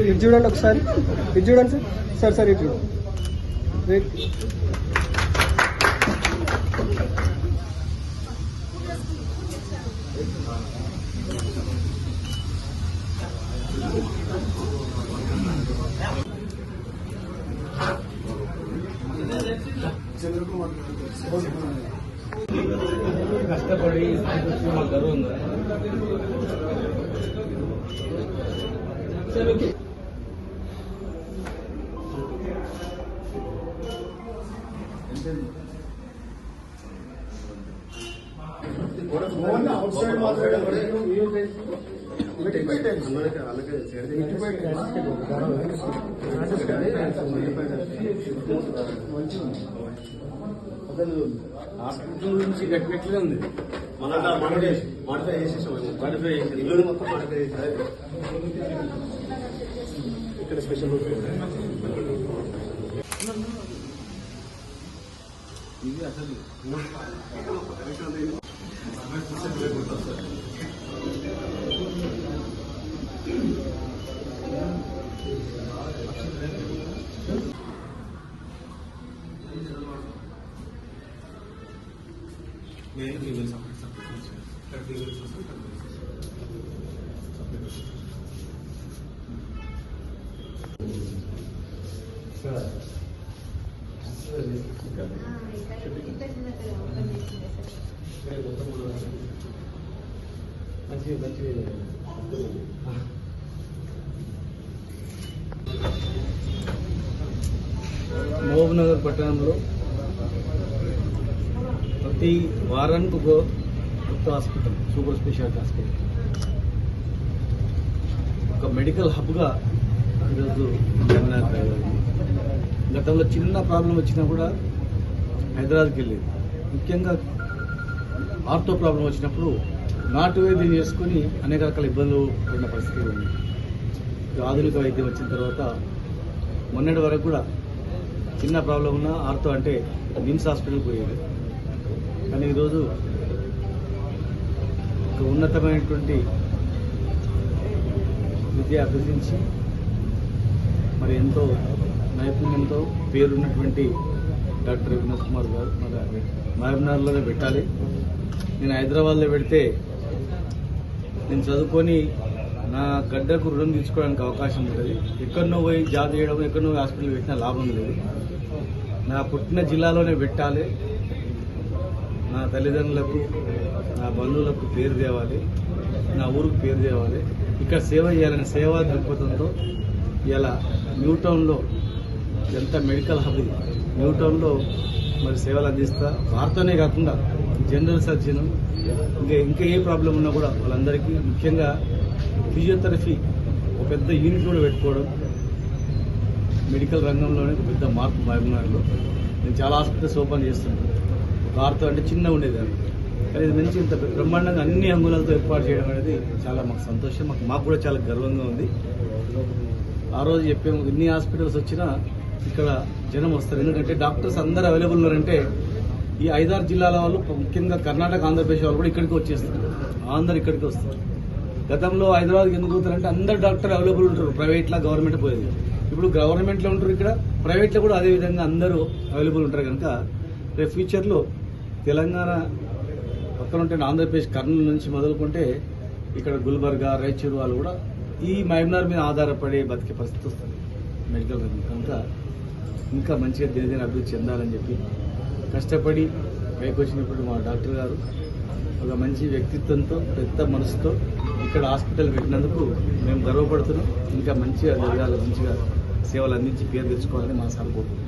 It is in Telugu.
ఇది చూడండి ఒకసారి, ఇది చూడండి సార్. సార్ ఇది చూడండి. కష్టపడి మాకు గర్వంగా అసలు హాస్పిటల్ నుంచి గట్టినట్లే ఉంది. ఇక్కడ స్పెషల్ ఇది అసలు మహబూబ్నగర్ పట్టణంలో ప్రతి వారానికి ఒక కొత్త హాస్పిటల్, సూపర్ స్పెషాలిటీ హాస్పిటల్, ఒక మెడికల్ హబ్గా ఈరోజు గతంలో చిన్న ప్రాబ్లం వచ్చినా కూడా హైదరాబాద్కి వెళ్ళేది. ముఖ్యంగా ఆర్థో ప్రాబ్లం వచ్చినప్పుడు నాటు వైద్యం చేసుకుని అనేక రకాల ఇబ్బందులు పడిన పరిస్థితి ఉంది. ఆధునిక వైద్యం వచ్చిన తర్వాత మొన్నటి వరకు కూడా చిన్న ప్రాబ్లం ఉన్నా ఆర్థో అంటే నిమ్స్ హాస్పిటల్కి పోయేది. కానీ ఈరోజు ఒక ఉన్నతమైనటువంటి విద్య అభ్యసించి మరి ఎంతో నైపుణ్యంతో పేరున్నటువంటి డాక్టర్ వినోద్ కుమార్ గారు మరి మహబూబ్నగర్లోనే పెట్టాలి. నేను హైదరాబాద్లో పెడితే నేను చదువుకొని నా గడ్డకు రుణం తీసుకోవడానికి అవకాశం ఉంటుంది. ఎక్కడనో పోయి జాబ్ చేయడం, ఎక్కడనో హాస్పిటల్ పెట్టినా లాభం లేదు. నా పుట్టిన జిల్లాలోనే పెట్టాలి. నా తల్లిదండ్రులకు, నా బంధువులకు పేరు తేవాలి, నా ఊరికి పేరు తేవాలి, ఇక్కడ సేవ చేయాలనే సేవా దృక్పథంతో ఇలా న్యూటౌన్లో ఎంత మెడికల్ హబ్, న్యూటౌన్లో మరి సేవలు అందిస్తా. వార్తనే కాకుండా జనరల్ సర్జన్ ఇంకా ఏ ప్రాబ్లం ఉన్నా కూడా వాళ్ళందరికీ, ముఖ్యంగా ఫిజియోథెరపీ ఒక పెద్ద యూనిట్ కూడా పెట్టుకోవడం మెడికల్ రంగంలోనే ఒక పెద్ద మార్పు. మహబూబ్నగర్లో నేను చాలా హాస్పిటల్స్ ఓపెన్ చేస్తున్నాను. ఒక ఆర్థో అంటే చిన్న ఉండేదాన్ని, కానీ ఇది మంచి ఇంత బ్రహ్మాండంగా అన్ని అంగుళాలతో ఏర్పాటు చేయడం అనేది చాలా మాకు సంతోషం. మాకు కూడా చాలా గర్వంగా ఉంది. ఆ రోజు చెప్పాము, ఎన్ని హాస్పిటల్స్ వచ్చినా ఇక్కడ జనం వస్తారు. ఎందుకంటే డాక్టర్స్ అందరూ అవైలబుల్ ఉన్నారంటే ఈ 5-6 జిల్లాల వాళ్ళు, ముఖ్యంగా కర్ణాటక, ఆంధ్రప్రదేశ్ వాళ్ళు కూడా ఇక్కడికి వచ్చేస్తారు. అందరు ఇక్కడికి వస్తారు. గతంలో హైదరాబాద్కి ఎందుకు పోతారంటే అందరు డాక్టర్ అవైలబుల్ ఉంటారు. ప్రైవేట్లో, గవర్నమెంట్ పోయేది. ఇప్పుడు గవర్నమెంట్లో ఉంటారు, ఇక్కడ ప్రైవేట్లో కూడా అదే విధంగా అందరూ అవైలబుల్ ఉంటారు. కనుక రేపు ఫ్యూచర్లో తెలంగాణ పక్కన ఉంటే ఆంధ్రప్రదేశ్, కర్నూలు నుంచి మొదలుకుంటే ఇక్కడ గుల్బర్గా, రాయచూరు వాళ్ళు కూడా ఈ మహబూబ్నగర్ మీద ఆధారపడే బతికే పరిస్థితి వస్తుంది మెడికల్ రంగం. కనుక ఇంకా మంచిగా దినదిన అభివృద్ధి చెందాలని చెప్పి కష్టపడి పైకి వచ్చినప్పుడు మా డాక్టర్ గారు ఒక మంచి వ్యక్తిత్వంతో, పెద్ద మనసుతో ఇక్కడ హాస్పిటల్ పెట్టినందుకు మేము గర్వపడుతున్నాం. ఇంకా మంచిగా జరగాలి, మంచిగా సేవలు అందించి పేరు తెచ్చుకోవాలని మా సార్ కోరుకుంటున్నాం.